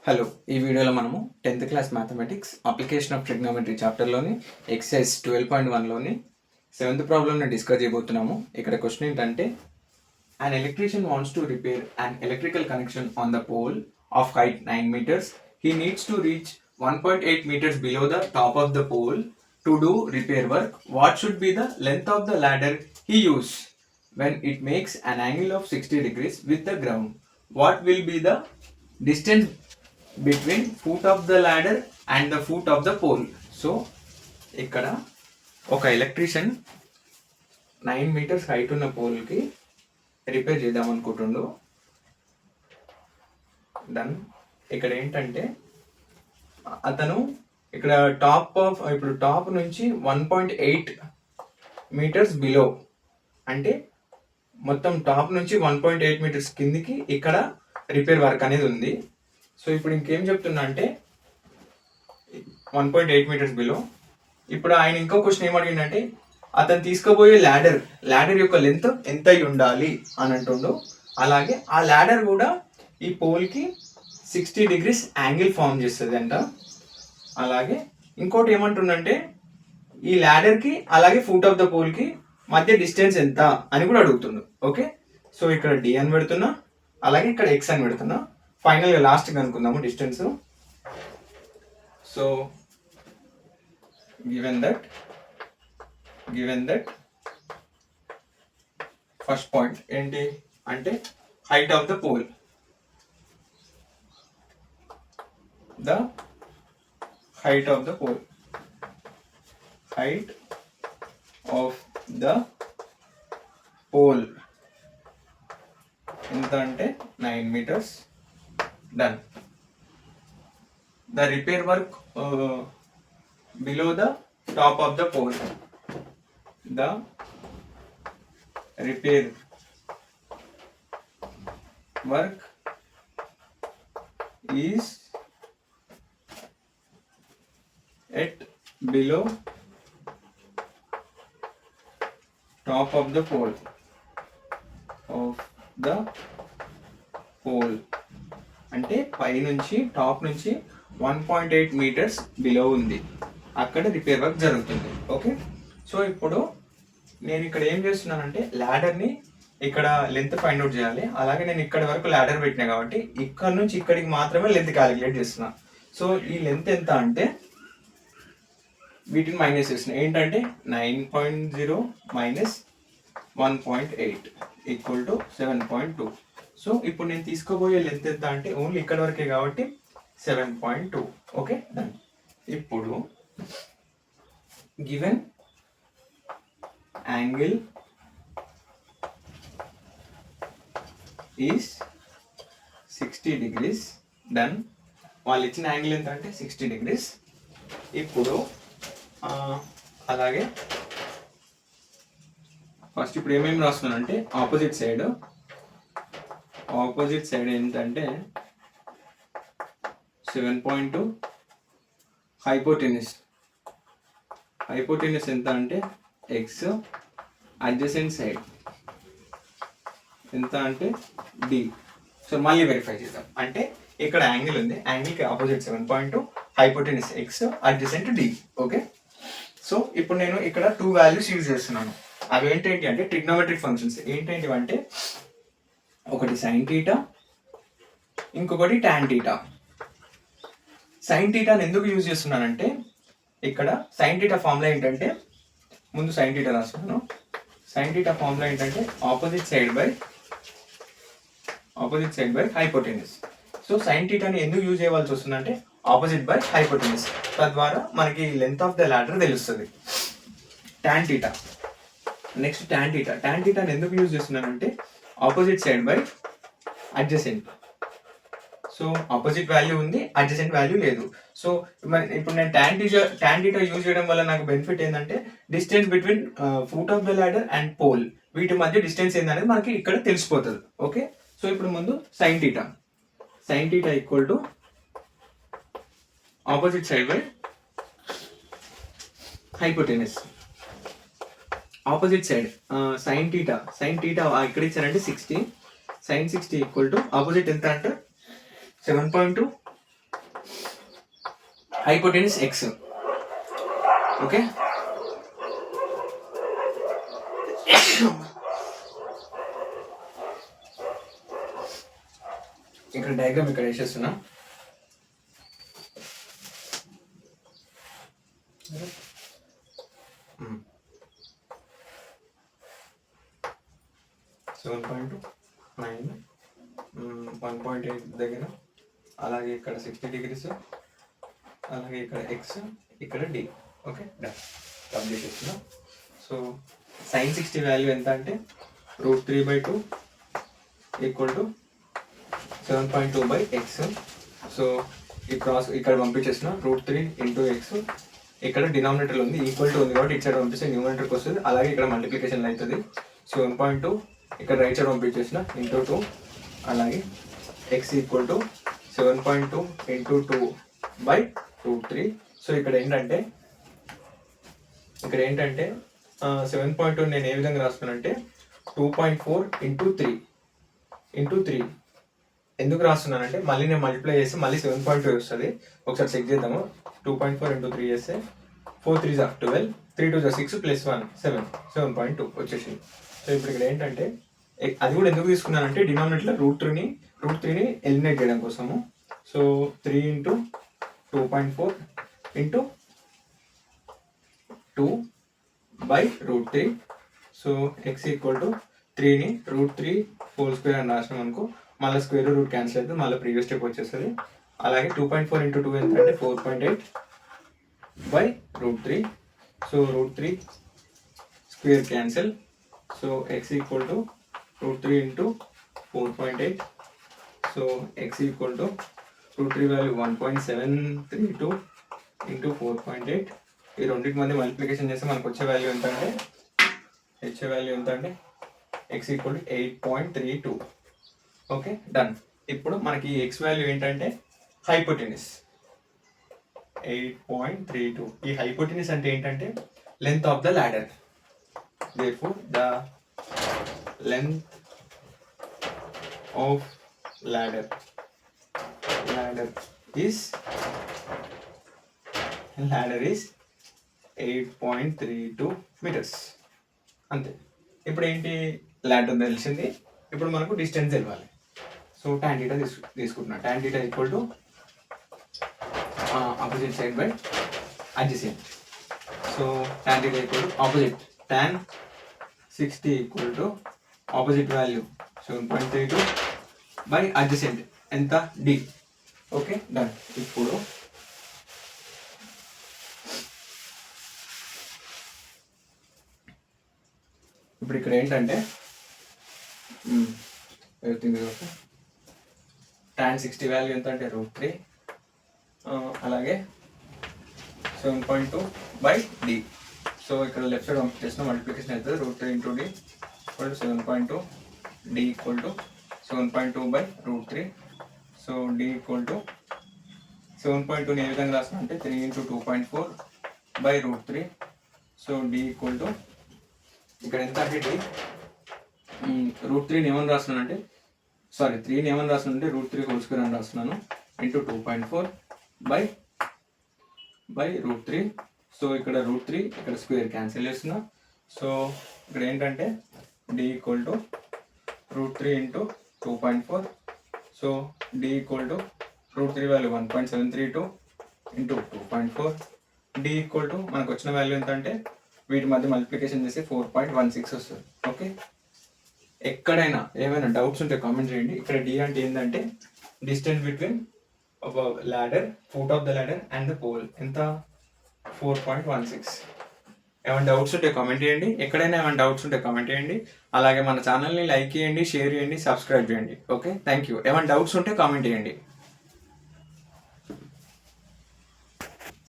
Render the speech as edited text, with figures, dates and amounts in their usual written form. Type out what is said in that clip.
Hello, ఈ వీడియోలో మనము 10th class mathematics application of trigonometry చాప్టర్లోని ఎక్సర్సైజ్ 12.1లోని 7th ప్రాబ్లమ్ని డిస్కస్ చేయబోతున్నాము. ఇక్కడ క్వశ్చన్ ఏంటంటే an electrician wants to repair an electrical connection on the pole of height 9 meters. He needs to reach 1.8 meters below the top of the pole to do repair work. What should be the length of the ladder he use when it makes an angle of 60 degrees with the ground? What will be the distance between foot of the ladder and the foot of the pole? So ఇక్కడ ఒక electrician 9 metres height ఉన్న పోల్కి repair చేద్దాం అనుకుంటుండు. Then ఇక్కడ ఏంటంటే అతను ఇక్కడ top నుంచి 1.8 మీటర్స్ బిలో, అంటే మొత్తం టాప్ నుంచి 1.8 మీటర్స్ కిందికి ఇక్కడ రిపేర్ వర్క్ అనేది ఉంది. సో ఇప్పుడు ఇంకేం చెప్తున్నా అంటే 1.8 మీటర్స్ బిలో. ఇప్పుడు ఆయన ఇంకో క్వశ్చన్ ఏమడిగిందంటే అతను తీసుకోబోయే ల్యాడర్ యొక్క లెంత్ ఎంత అయి ఉండాలి అని అంటుండు. అలాగే ఆ ల్యాడర్ కూడా ఈ పోల్కి 60 డిగ్రీస్ యాంగిల్ ఫామ్ చేస్తుంది అంట. అలాగే ఇంకోటి ఏమంటుండంటే ఈ ల్యాడర్కి అలాగే ఫుట్ ఆఫ్ ద పోల్కి మధ్య డిస్టెన్స్ ఎంత అని కూడా అడుగుతుండు. ఓకే, సో ఇక్కడ డి అని పెడుతున్నా, అలాగే ఇక్కడ ఎక్స్ అని పెడుతున్నా. ఫైనల్గా లాస్ట్ కనుక్కుందాము distance. So given that first point ఏంటి అంటే height of the pole, height of the pole ఎంత అంటే 9 meters. Done. The repair work below the top of the pole. The repair work is at below top of the pole. అంటే పై నుంచి top నుంచి 1.8 metres below ఉంది, అక్కడ repair work జరుగుతుంది. Okay, so ఇప్పుడు నేను ఇక్కడ ఏం చేస్తున్నానంటే ల్యాడర్ని ఇక్కడ లెంత్ ఫైండ్ అవుట్ చేయాలి. అలాగే నేను ఇక్కడ వరకు ల్యాడర్ పెట్టినా కాబట్టి ఇక్కడ నుంచి ఇక్కడికి మాత్రమే లెంత్ క్యాలిక్యులేట్ చేస్తున్నా. సో ఈ లెంత్ ఎంత అంటే వీటిని మైనస్ చేస్తున్నా. ఏంటంటే 9.0 మైనస్ 1.8 ఈక్వల్ టు 7.2. సో ఇప్పుడు నేను తీసుకోబోయే లెంత్ ఎంత అంటే ఓన్లీ ఇక్కడ వరకే కాబట్టి 7.2. Okay, done. ఇప్పుడు given angle is 60 degrees. Done. వాళ్ళు ఇచ్చిన యాంగిల్ ఎంత అంటే 60 degrees. ఇప్పుడు అలాగే ఫస్ట్ ఇప్పుడు ఏమేమి రాస్తున్నాను అంటే ఆపోజిట్ సైడ్ ఏంటంటే 7.2. హైపోటెన్యూస్ ఎంత అంటే ఎక్స్. అడ్జసెంట్ సైడ్ ఎంత అంటే డి. సో మళ్ళీ వెరిఫై చేద్దాం. అంటే ఇక్కడ యాంగిల్ ఉంది, యాంగిల్కి opposite 7.2, hypotenuse x, adjacent D. Okay, so ఇప్పుడు నేను ఇక్కడ 2 వాల్యూస్ యూజ్ చేస్తున్నాను. అవి ఏంటంటే అంటే ట్రిగ్నోమెట్రిక్ ఫంక్షన్స్. ఏంటంటే అంటే ఒకటి సైన్ థీటా, ఇంకొకటి టాన్ థీటా. సైన్ థీటాని ఎందుకు యూజ్ చేస్తున్నానంటే ఇక్కడ సైన్ థీటా ఫార్ములా ఏంటంటే, ముందు సైన్ థీటా రాస్తున్నాను. సైన్ థీటా ఫార్ములా ఏంటంటే opposite side by hypotenuse. So sine థీటాని ఎందుకు యూజ్ చేయవలసి వస్తుందంటే ఆపోజిట్ బై హైపోటెన్యూస్, తద్వారా మనకి లెంత్ ఆఫ్ ద ల్యాడర్ తెలుస్తుంది. టాన్ థీటా, నెక్స్ట్ టాన్ థీటాని ఎందుకు యూజ్ చేస్తున్నానంటే opposite side by adjacent. So opposite value ఉంది, అడ్జసెంట్ వాల్యూ లేదు. సో ఇప్పుడు నేను టాన్ థీటా యూజ్ చేయడం వల్ల నాకు బెనిఫిట్ ఏంటంటే distance between foot of the ladder and pole, వీటి మధ్య డిస్టెన్స్ ఏందనేది మనకి ఇక్కడ తెలిసిపోతుంది. ఓకే, సో ఇప్పుడు ముందు sine theta equal to opposite side by hypotenuse. Opposite side sine theta ఇక్కడ ఇచ్చారంటే 60. sin 60 ఈక్వల్ టు ఆపోజిట్ ఎంత అంటే 7.2 హైపోటెన్యూస్ ఎక్స్. ఓకే, ఇక్కడ డయాగ్రామ్ ఇక్కడ వేసేస్తున్నా. సెవెన్ పాయింట్ 9, 1.8 దగ్గర, అలాగే ఇక్కడ 60 degrees, అలాగే ఇక్కడ ఎక్స్, ఇక్కడ డి. ఓకే, డన్, కంప్లీట్ చేస్తున్నాం. సో sin 60 వాల్యూ ఎంత అంటే √3/2 ఈక్వల్ టు 7.2/x. సో ఈ క్రాస్ ఇక్కడ పంపించేసిన √3 × x, ఇక్కడ డినామినేటర్లో ఉంది, ఈక్వల్ టు ఉంది కాబట్టి ఇటు సైడ్ పంపిస్తే న్యూమినేటర్కి వస్తుంది, అలాగే ఇక్కడ మల్టిప్లికేషన్ అవుతుంది. 7.2 ఇక్కడ రైట్ సైడ్ పంపించేసిన × 2, అలాగే x ఈక్వల్ టు 7.2 × 2/√3. సో ఇక్కడ ఏంటంటే 7.2 నేను ఏ విధంగా రాస్తున్నానంటే 2.4 × 3 ఎందుకు రాస్తున్నానంటే మళ్ళీ నేను మల్టిప్లై చేస్తే మళ్ళీ 7.2 వస్తుంది. ఒకసారి చెక్ చేద్దాము. 2.4 × 3 చేస్తే 4 3 12, 3 2 6 + 1 7, 7.2 వచ్చేసింది. సో ఇప్పుడు ఇక్కడ ఏంటంటే అది కూడా ఎందుకు తీసుకున్నానంటే డినామినేటర్లో √3ని ఎలిమినేట్ చేయడం కోసము. So 3 × 2.4 × 2/√3. So x equal to 3ని √3² అని రాసినాం అనుకో, మళ్ళీ స్క్వేర్ రూట్ క్యాన్సిల్ అవుతుంది, మళ్ళీ ప్రీవియస్ స్టెప్ వచ్చేస్తుంది. అలాగే 2.4 × 2 ఎంత అంటే 4.8/√3. So √3 square cancel. So x equal to √3 × 4.8. So x equal to √3 value 1.732 × 4.8. ఈ రెండింటి మధ్య మల్టిప్లికేషన్ చేస్తే మనకు వచ్చే వాల్యూ ఎంత అంటే x equal to 8.32. Okay, done. ఇప్పుడు మనకి ఎక్స్ వాల్యూ ఏంటంటే హైపోటెన్యూస్ 8.32. ఈ హైపోటెన్యూస్ అంటే ఏంటంటే length of the ladder. Therefore the length of ladder is 8.32 meters. అంతే. ఇప్పుడు ఏంటి, ల్యాడర్ తెలిసింది, ఇప్పుడు మనకు డిస్టెన్స్ తెలియాలి. సో tan θ తీసుకుంటున్నా. tan θ equal to opposite side by adjacent. So tan θ equal to opposite, tan 60 equal to opposite value 7.32 by adjacent ఎంత, d. Okay, done. ఇప్పుడు ఇక్కడ ఏంటంటే ఎవ్రీథింగ్ ఓకే. tan 60 వాల్యూ ఎంత అంటే √3, అలాగే 7.2/d. సో ఇక్కడ లెఫ్ట్ సైడ్ పంపించేసిన మల్టిప్లికేషన్ అవుతుంది. √3 × d equal to 7.2, d equal to 7.2/√3. So d equal to 7.2ని ఏ విధంగా రాసిన అంటే 3 × 2.4/√3. సో d ఈక్వల్ టు ఇక్కడ ఎంత అంటే √3ని ఏమని రాస్తున్నాను అంటే 3ని ఏమని రాస్తున్నాను అంటే √3² అని రాస్తున్నాను ఇంటూ 2.4/√3. సో ఇక్కడ √3 ఇక్కడ స్క్వేర్ క్యాన్సిల్ చేస్తున్నా. సో ఇక్కడ ఏంటంటే d equal to √3 × 2.4. So d equal to √3 value 1.732 × 2.4. d equal to మనకు వచ్చిన వాల్యూ ఎంత అంటే వీటి మధ్య మల్టిప్లికేషన్ చేసి 4.16 వస్తుంది. ఓకే, ఎక్కడైనా ఏమైనా డౌట్స్ ఉంటే కామెంట్ చేయండి. ఇక్కడ d అంటే ఏంటంటే distance between ladder, foot of the ladder and the pole ఎంత 4.16. ఏమైనా డౌట్స్ ఉంటే కామెంట్ చేయండి. ఎక్కడైనా ఏమైనా డౌట్స్ ఉంటే కామెంట్ చేయండి. అలాగే మన ఛానల్ని లైక్ చేయండి, షేర్ చేయండి, సబ్స్క్రైబ్ చేయండి. Okay, thank you. ఏమైనా డౌట్స్ ఉంటే కామెంట్ చేయండి.